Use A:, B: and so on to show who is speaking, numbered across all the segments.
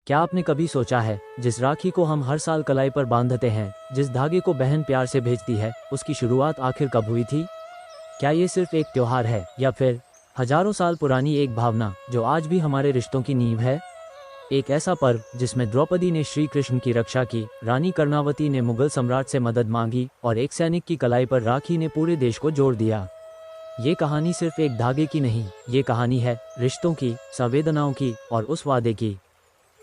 A: क्या आपने कभी सोचा है, जिस राखी को हम हर साल कलाई पर बांधते हैं, जिस धागे को बहन प्यार से भेजती है, उसकी शुरुआत आखिर कब हुई थी? क्या ये सिर्फ एक त्योहार है या फिर हजारों साल पुरानी एक भावना जो आज भी हमारे रिश्तों की नींव है? एक ऐसा पर्व जिसमें द्रौपदी ने श्री कृष्ण की रक्षा की, रानी कर्णावती ने मुगल सम्राट से मदद मांगी और एक सैनिक की कलाई पर राखी ने पूरे देश को जोड़ दिया। ये कहानी सिर्फ एक धागे की नहीं, ये कहानी है रिश्तों की, संवेदनाओं की और उस वादे की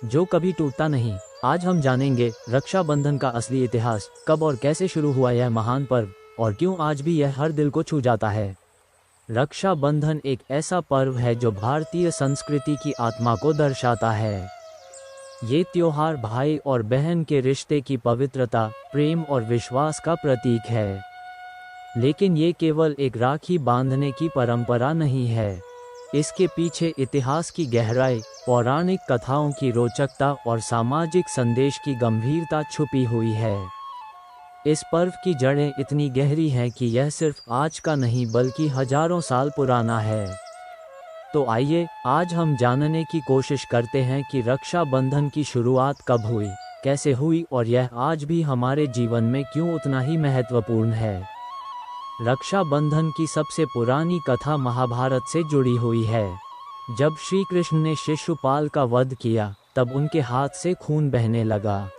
A: जो कभी टूटता नहीं। आज हम जानेंगे रक्षाबंधन का असली इतिहास, कब और कैसे शुरू हुआ यह महान पर्व और क्यों आज भी यह हर दिल को छू जाता है। रक्षाबंधन एक ऐसा पर्व है जो भारतीय संस्कृति की आत्मा को दर्शाता है। ये त्योहार भाई और बहन के रिश्ते की पवित्रता, प्रेम और विश्वास का प्रतीक है। लेकिन ये केवल एक राखी बांधने की परंपरा नहीं है। इसके पीछे इतिहास की गहराई, पौराणिक कथाओं की रोचकता और सामाजिक संदेश की गंभीरता छुपी हुई है। इस पर्व की जड़ें इतनी गहरी हैं कि यह सिर्फ आज का नहीं बल्कि हजारों साल पुराना है। तो आइए आज हम जानने की कोशिश करते हैं कि रक्षाबंधन की शुरुआत कब हुई, कैसे हुई और यह आज भी हमारे जीवन में क्यों उतना ही महत्वपूर्ण है। रक्षाबंधन की सबसे पुरानी कथा महाभारत से जुड़ी हुई है। जब श्री कृष्ण ने शिशुपाल का वध किया, तब उनके हाथ से खून बहने लगा।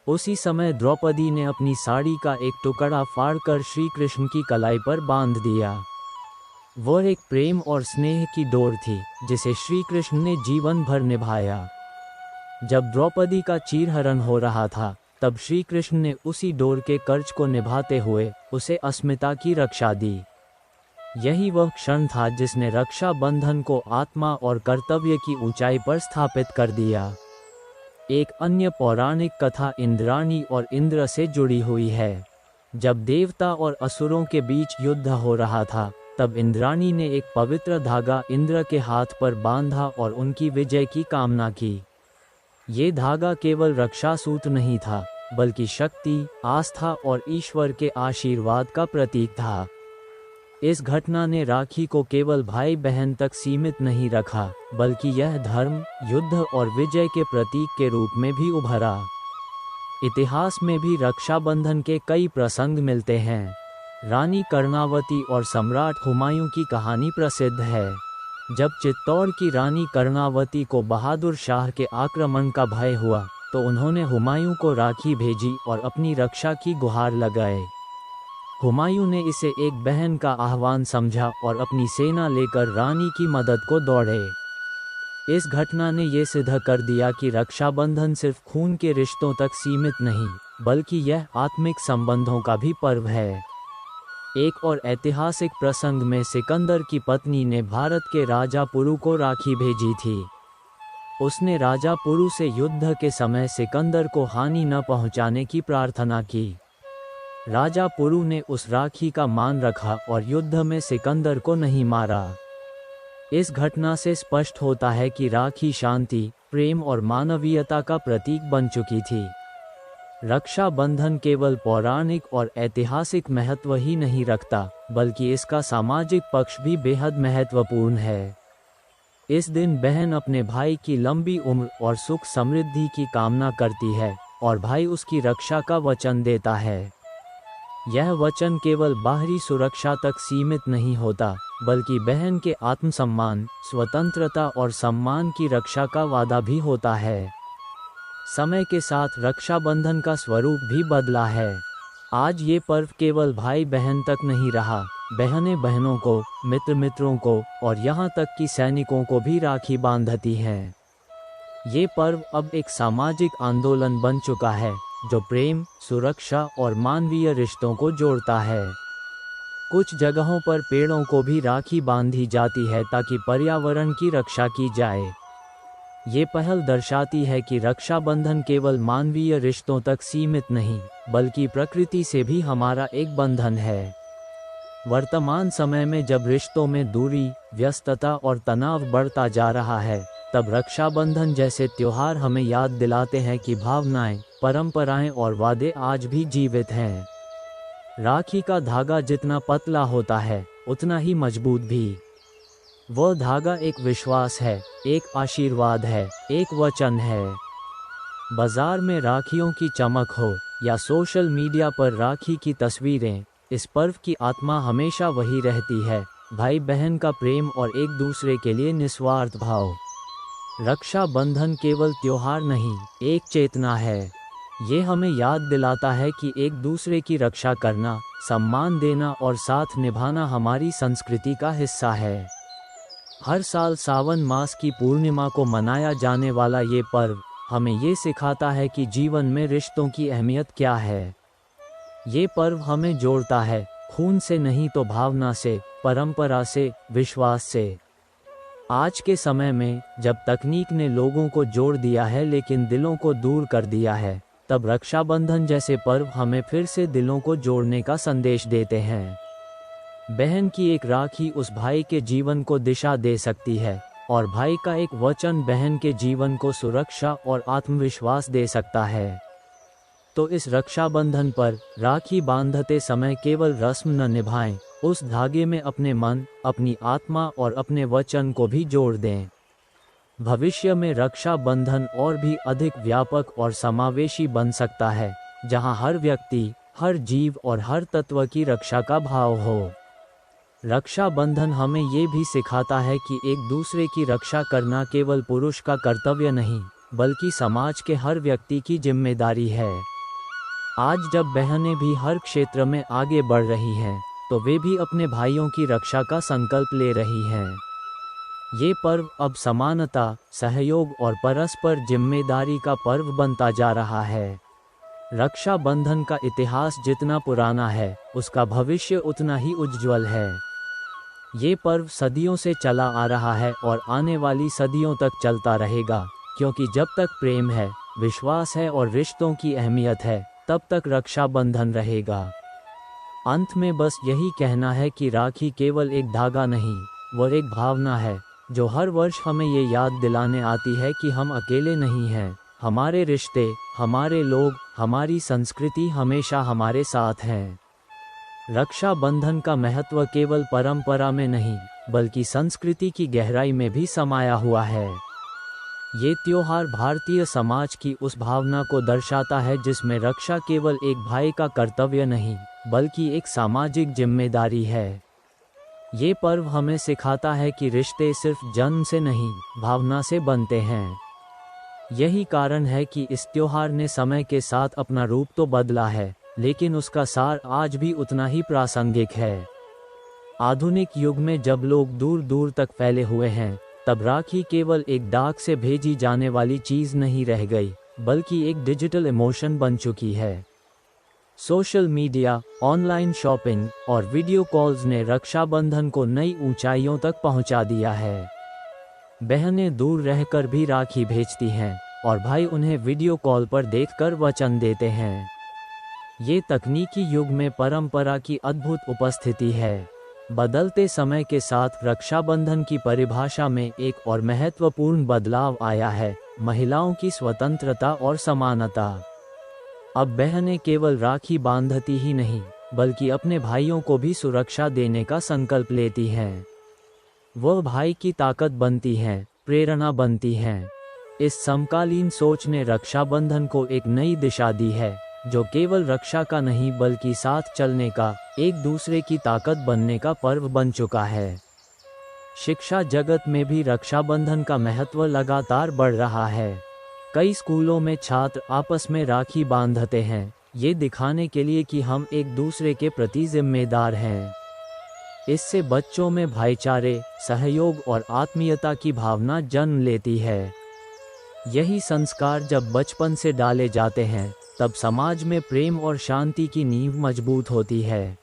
A: उसी समय द्रौपदी ने अपनी साड़ी का एक टुकड़ा फाड़कर श्री कृष्ण की कलाई पर बांध दिया। वह एक प्रेम और स्नेह की डोर थी जिसे श्री कृष्ण ने जीवन भर निभाया। जब द्रौपदी का चीरहरण हो रहा था, तब श्री कृष्ण ने उसी डोर के कर्ज को निभाते हुए उसे अस्मिता की रक्षा दी। यही वह क्षण था जिसने रक्षाबंधन को आत्मा और कर्तव्य की ऊंचाई पर स्थापित कर दिया। एक अन्य पौराणिक कथा इंद्राणी और इंद्र से जुड़ी हुई है। जब देवता और असुरों के बीच युद्ध हो रहा था, तब इंद्राणी ने एक पवित्र धागा इंद्र के हाथ पर बांधा और उनकी विजय की कामना की। ये धागा केवल रक्षा सूत्र नहीं था, बल्कि शक्ति, आस्था और ईश्वर के आशीर्वाद का प्रतीक था। इस घटना ने राखी को केवल भाई बहन तक सीमित नहीं रखा, बल्कि यह धर्म, युद्ध और विजय के प्रतीक के रूप में भी उभरा। इतिहास में भी रक्षाबंधन के कई प्रसंग मिलते हैं। रानी कर्णावती और सम्राट हुमायूं की कहानी प्रसिद्ध है। जब चित्तौड़ की रानी कर्णावती को बहादुर शाह के आक्रमण का भय हुआ, तो उन्होंने हुमायूं को राखी भेजी और अपनी रक्षा की गुहार लगाए। हुमायूं ने इसे एक बहन का आह्वान समझा और अपनी सेना लेकर रानी की मदद को दौड़े। इस घटना ने ये सिद्ध कर दिया कि रक्षाबंधन सिर्फ खून के रिश्तों तक सीमित नहीं, बल्कि यह आत्मिक संबंधों का भी पर्व है। एक और ऐतिहासिक प्रसंग में सिकंदर की पत्नी ने भारत के राजा पुरु को राखी भेजी थी। उसने राजा पुरु से युद्ध के समय सिकंदर को हानि न पहुंचाने की प्रार्थना की। राजा पुरु ने उस राखी का मान रखा और युद्ध में सिकंदर को नहीं मारा। इस घटना से स्पष्ट होता है कि राखी शांति, प्रेम और मानवीयता का प्रतीक बन चुकी थी। रक्षाबंधन केवल पौराणिक और ऐतिहासिक महत्व ही नहीं रखता, बल्कि इसका सामाजिक पक्ष भी बेहद महत्वपूर्ण है। इस दिन बहन अपने भाई की लंबी उम्र और सुख समृद्धि की कामना करती है और भाई उसकी रक्षा का वचन देता है। यह वचन केवल बाहरी सुरक्षा तक सीमित नहीं होता, बल्कि बहन के आत्मसम्मान, स्वतंत्रता और सम्मान की रक्षा का वादा भी होता है। समय के साथ रक्षाबंधन का स्वरूप भी बदला है। आज ये पर्व केवल भाई बहन तक नहीं रहा, बहनें बहनों को, मित्र मित्रों को और यहाँ तक कि सैनिकों को भी राखी बांधती हैं। ये पर्व अब एक सामाजिक आंदोलन बन चुका है जो प्रेम, सुरक्षा और मानवीय रिश्तों को जोड़ता है। कुछ जगहों पर पेड़ों को भी राखी बांधी जाती है ताकि पर्यावरण की रक्षा की जाए। ये पहल दर्शाती है कि रक्षाबंधन केवल मानवीय रिश्तों तक सीमित नहीं, बल्कि प्रकृति से भी हमारा एक बंधन है। वर्तमान समय में जब रिश्तों में दूरी, व्यस्तता और तनाव बढ़ता जा रहा है, तब रक्षाबंधन जैसे त्योहार हमें याद दिलाते हैं कि भावनाएं, परंपराएं और वादे आज भी जीवित हैं। राखी का धागा जितना पतला होता है, उतना ही मजबूत भी। वह धागा एक विश्वास है, एक आशीर्वाद है, एक वचन है। बाजार में राखियों की चमक हो या सोशल मीडिया पर राखी की तस्वीरें, इस पर्व की आत्मा हमेशा वही रहती है, भाई बहन का प्रेम और एक दूसरे के लिए निस्वार्थ भाव। रक्षा बंधन केवल त्योहार नहीं, एक चेतना है। ये हमें याद दिलाता है कि एक दूसरे की रक्षा करना, सम्मान देना और साथ निभाना हमारी संस्कृति का हिस्सा है। हर साल सावन मास की पूर्णिमा को मनाया जाने वाला ये पर्व हमें ये सिखाता है कि जीवन में रिश्तों की अहमियत क्या है। ये पर्व हमें जोड़ता है, खून से नहीं तो भावना से, परंपरा से, विश्वास से। आज के समय में जब तकनीक ने लोगों को जोड़ दिया है लेकिन दिलों को दूर कर दिया है, तब रक्षाबंधन जैसे पर्व हमें फिर से दिलों को जोड़ने का संदेश देते हैं। बहन की एक राखी उस भाई के जीवन को दिशा दे सकती है और भाई का एक वचन बहन के जीवन को सुरक्षा और आत्मविश्वास दे सकता है। तो इस रक्षाबंधन पर राखी बांधते समय केवल रस्म न निभाएं, उस धागे में अपने मन, अपनी आत्मा और अपने वचन को भी जोड़ दें। भविष्य में रक्षाबंधन और भी अधिक व्यापक और समावेशी बन सकता है, जहां हर व्यक्ति, हर जीव और हर तत्व की रक्षा का भाव हो। रक्षाबंधन हमें ये भी सिखाता है कि एक दूसरे की रक्षा करना केवल पुरुष का कर्तव्य नहीं, बल्कि समाज के हर व्यक्ति की जिम्मेदारी है। आज जब बहनें भी हर क्षेत्र में आगे बढ़ रही हैं, तो वे भी अपने भाइयों की रक्षा का संकल्प ले रही हैं। ये पर्व अब समानता, सहयोग और परस्पर जिम्मेदारी का पर्व बनता जा रहा है। रक्षाबंधन का इतिहास जितना पुराना है, उसका भविष्य उतना ही उज्ज्वल है। ये पर्व सदियों से चला आ रहा है और आने वाली सदियों तक चलता रहेगा, क्योंकि जब तक प्रेम है, विश्वास है और रिश्तों की अहमियत है, तब तक रक्षाबंधन रहेगा। अंत में बस यही कहना है कि राखी केवल एक धागा नहीं, वह एक भावना है, जो हर वर्ष हमें ये याद दिलाने आती है कि हम अकेले नहीं हैं। हमारे रिश्ते, हमारे लोग, हमारी संस्कृति हमेशा हमारे साथ हैं। रक्षाबंधन का महत्व केवल परंपरा में नहीं, बल्कि संस्कृति की गहराई में भी समाया हुआ है। ये त्योहार भारतीय समाज की उस भावना को दर्शाता है जिसमें रक्षा केवल एक भाई का कर्तव्य नहीं, बल्कि एक सामाजिक जिम्मेदारी है। ये पर्व हमें सिखाता है कि रिश्ते सिर्फ जन्म से नहीं, भावना से बनते हैं। यही कारण है कि इस त्योहार ने समय के साथ अपना रूप तो बदला है, लेकिन उसका सार आज भी उतना ही प्रासंगिक है। आधुनिक युग में जब लोग दूर दूर तक फैले हुए हैं, तब राखी केवल एक डाक से भेजी जाने वाली चीज नहीं रह गई, बल्कि एक डिजिटल इमोशन बन चुकी है। सोशल मीडिया, ऑनलाइन शॉपिंग और वीडियो कॉल्स ने रक्षाबंधन को नई ऊंचाइयों तक पहुंचा दिया है। बहनें दूर रहकर भी राखी भेजती हैं और भाई उन्हें वीडियो कॉल पर देखकर वचन देते हैं। ये तकनीकी युग में परंपरा की अद्भुत उपस्थिति है। बदलते समय के साथ रक्षाबंधन की परिभाषा में एक और महत्वपूर्ण बदलाव आया है, महिलाओं की स्वतंत्रता और समानता। अब बहनें केवल राखी बांधती ही नहीं, बल्कि अपने भाइयों को भी सुरक्षा देने का संकल्प लेती हैं। वह भाई की ताकत बनती हैं, प्रेरणा बनती हैं। इस समकालीन सोच ने रक्षाबंधन को एक नई दिशा दी है, जो केवल रक्षा का नहीं बल्कि साथ चलने का, एक दूसरे की ताकत बनने का पर्व बन चुका है। शिक्षा जगत में भी रक्षाबंधन का महत्व लगातार बढ़ रहा है। कई स्कूलों में छात्र आपस में राखी बांधते हैं, ये दिखाने के लिए कि हम एक दूसरे के प्रति जिम्मेदार हैं। इससे बच्चों में भाईचारे, सहयोग और आत्मीयता की भावना जन्म लेती है। यही संस्कार जब बचपन से डाले जाते हैं, तब समाज में प्रेम और शांति की नींव मजबूत होती है।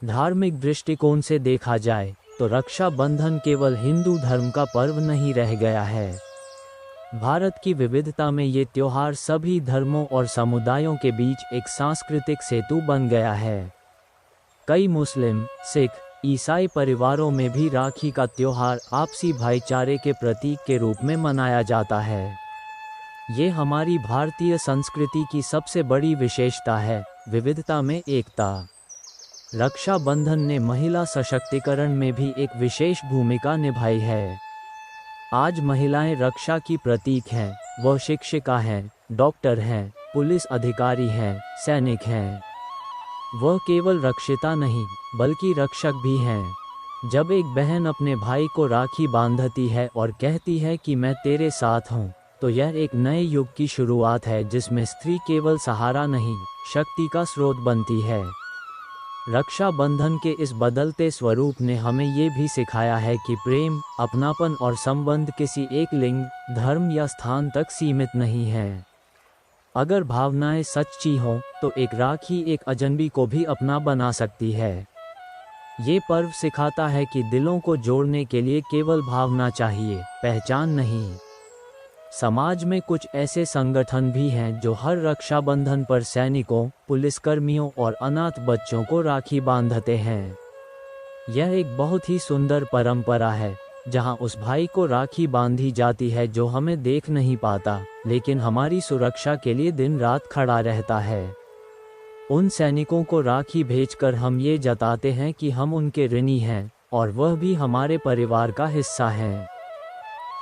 A: धार्मिक दृष्टिकोण से देखा जाए तो रक्षाबंधन केवल हिंदू धर्म का पर्व नहीं रह गया है। भारत की विविधता में ये त्योहार सभी धर्मों और समुदायों के बीच एक सांस्कृतिक सेतु बन गया है। कई मुस्लिम, सिख, ईसाई परिवारों में भी राखी का त्योहार आपसी भाईचारे के प्रतीक के रूप में मनाया जाता है। ये हमारी भारतीय संस्कृति की सबसे बड़ी विशेषता है, विविधता में एकता। रक्षाबंधन ने महिला सशक्तिकरण में भी एक विशेष भूमिका निभाई है। आज महिलाएं रक्षा की प्रतीक हैं। वह शिक्षिका हैं, डॉक्टर हैं, पुलिस अधिकारी हैं, सैनिक हैं। वह केवल रक्षिता नहीं बल्कि रक्षक भी हैं। जब एक बहन अपने भाई को राखी बांधती है और कहती है कि मैं तेरे साथ हूँ, तो यह एक नए युग की शुरुआत है जिसमें स्त्री केवल सहारा नहीं, शक्ति का स्रोत बनती है। रक्षाबंधन के इस बदलते स्वरूप ने हमें ये भी सिखाया है कि प्रेम, अपनापन और संबंध किसी एक लिंग, धर्म या स्थान तक सीमित नहीं है। अगर भावनाएं सच्ची हों तो एक राखी एक अजनबी को भी अपना बना सकती है। ये पर्व सिखाता है कि दिलों को जोड़ने के लिए केवल भावना चाहिए, पहचान नहीं। समाज में कुछ ऐसे संगठन भी हैं जो हर रक्षाबंधन पर सैनिकों, पुलिसकर्मियों और अनाथ बच्चों को राखी बांधते हैं। यह एक बहुत ही सुंदर परंपरा है, जहां उस भाई को राखी बांधी जाती है जो हमें देख नहीं पाता, लेकिन हमारी सुरक्षा के लिए दिन रात खड़ा रहता है। उन सैनिकों को राखी भेजकर हम ये जताते हैं कि हम उनके ऋणी हैं और वह भी हमारे परिवार का हिस्सा हैं।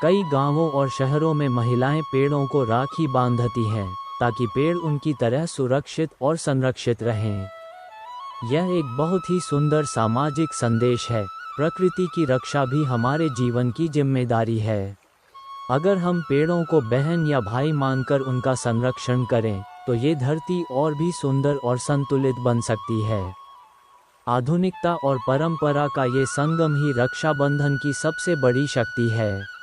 A: कई गांवों और शहरों में महिलाएं पेड़ों को राखी बांधती हैं ताकि पेड़ उनकी तरह सुरक्षित और संरक्षित रहें। यह एक बहुत ही सुंदर सामाजिक संदेश है। प्रकृति की रक्षा भी हमारे जीवन की जिम्मेदारी है। अगर हम पेड़ों को बहन या भाई मानकर उनका संरक्षण करें, तो ये धरती और भी सुंदर और संतुलित बन सकती है। आधुनिकता और परंपरा का ये संगम ही रक्षाबंधन की सबसे बड़ी शक्ति है।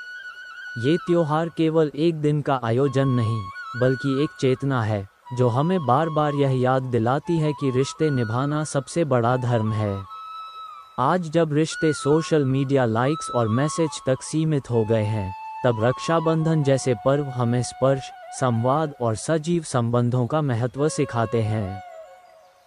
A: ये त्योहार केवल एक दिन का आयोजन नहीं, बल्कि एक चेतना है जो हमें बार बार यह याद दिलाती है कि रिश्ते निभाना सबसे बड़ा धर्म है। आज जब रिश्ते सोशल मीडिया लाइक्स और मैसेज तक सीमित हो गए हैं, तब रक्षाबंधन जैसे पर्व हमें स्पर्श, संवाद और सजीव संबंधों का महत्व सिखाते हैं।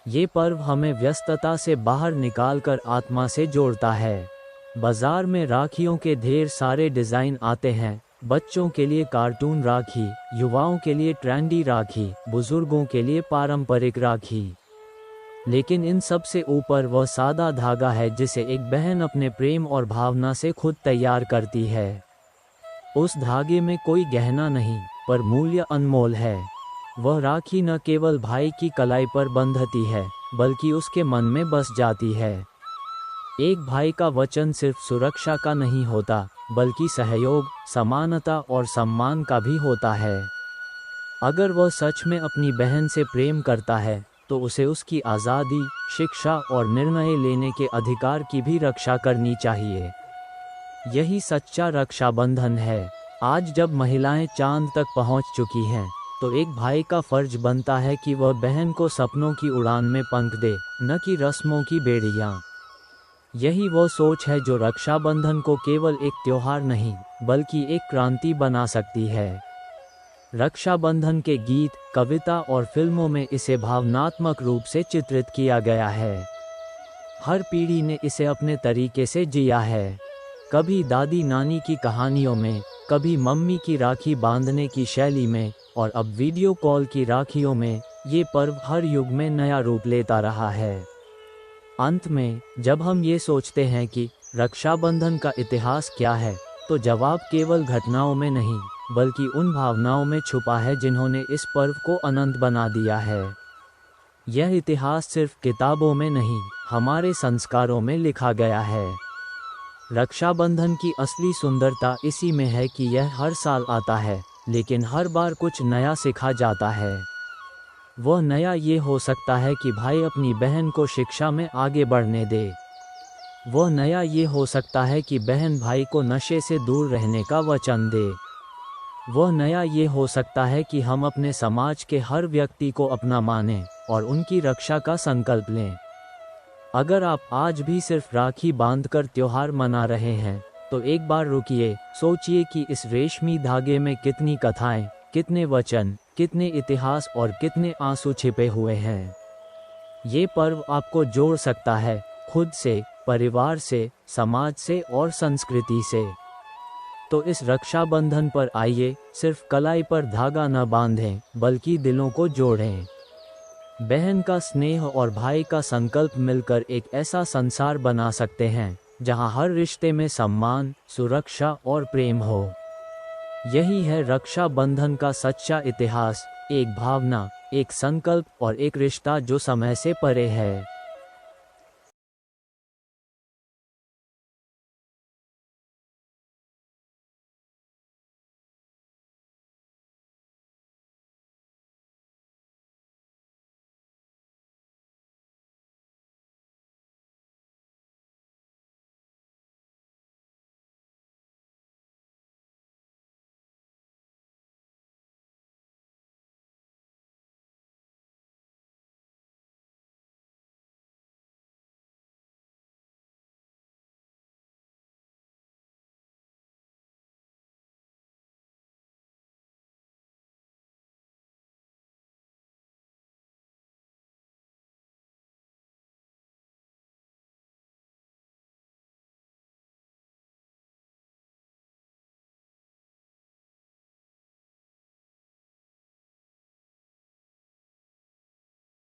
A: ये पर्व हमें व्यस्तता से बाहर निकालकर आत्मा से जोड़ता है। बाजार में राखियों के ढेर सारे डिज़ाइन आते हैं। बच्चों के लिए कार्टून राखी, युवाओं के लिए ट्रेंडी राखी, बुजुर्गों के लिए पारंपरिक राखी। लेकिन इन सब से ऊपर वह सादा धागा है जिसे एक बहन अपने प्रेम और भावना से खुद तैयार करती है। उस धागे में कोई गहना नहीं, पर मूल्य अनमोल है। वह राखी न केवल भाई की कलाई पर बंधती है, बल्कि उसके मन में बस जाती है। एक भाई का वचन सिर्फ सुरक्षा का नहीं होता, बल्कि सहयोग, समानता और सम्मान का भी होता है। अगर वह सच में अपनी बहन से प्रेम करता है, तो उसे उसकी आज़ादी, शिक्षा और निर्णय लेने के अधिकार की भी रक्षा करनी चाहिए। यही सच्चा रक्षाबंधन है। आज जब महिलाएं चांद तक पहुंच चुकी हैं, तो एक भाई का फर्ज बनता है कि वह बहन को सपनों की उड़ान में पंख दे, न कि रस्मों की बेड़ियां। यही वो सोच है जो रक्षाबंधन को केवल एक त्योहार नहीं, बल्कि एक क्रांति बना सकती है। रक्षाबंधन के गीत, कविता और फिल्मों में इसे भावनात्मक रूप से चित्रित किया गया है। हर पीढ़ी ने इसे अपने तरीके से जिया है। कभी दादी नानी की कहानियों में, कभी मम्मी की राखी बांधने की शैली में, और अब वीडियो कॉल की राखियों में, ये पर्व हर युग में नया रूप लेता रहा है। अंत में, जब हम ये सोचते हैं कि रक्षाबंधन का इतिहास क्या है, तो जवाब केवल घटनाओं में नहीं, बल्कि उन भावनाओं में छुपा है जिन्होंने इस पर्व को अनंत बना दिया है। यह इतिहास सिर्फ किताबों में नहीं, हमारे संस्कारों में लिखा गया है। रक्षाबंधन की असली सुंदरता इसी में है कि यह हर साल आता है, लेकिन हर बार कुछ नया सिखा जाता है। वह नया ये हो सकता है कि भाई अपनी बहन को शिक्षा में आगे बढ़ने दे। वह नया ये हो सकता है कि बहन भाई को नशे से दूर रहने का वचन दे। वह नया ये हो सकता है कि हम अपने समाज के हर व्यक्ति को अपना मानें और उनकी रक्षा का संकल्प लें। अगर आप आज भी सिर्फ राखी बांधकर त्योहार मना रहे हैं, तो एक बार रुकिए, सोचिए कि इस रेशमी धागे में कितनी कथाएं, कितने वचन, कितने इतिहास और कितने आंसू छिपे हुए हैं। ये पर्व आपको जोड़ सकता है, खुद से, परिवार से, समाज से और संस्कृति से। तो इस रक्षाबंधन पर आइए, सिर्फ कलाई पर धागा न बांधें, बल्कि दिलों को जोड़ें। बहन का स्नेह और भाई का संकल्प मिलकर एक ऐसा संसार बना सकते हैं जहां हर रिश्ते में सम्मान, सुरक्षा और प्रेम हो। यही है रक्षा बंधन का सच्चा इतिहास, एक भावना, एक संकल्प और एक रिश्ता जो समय से परे है।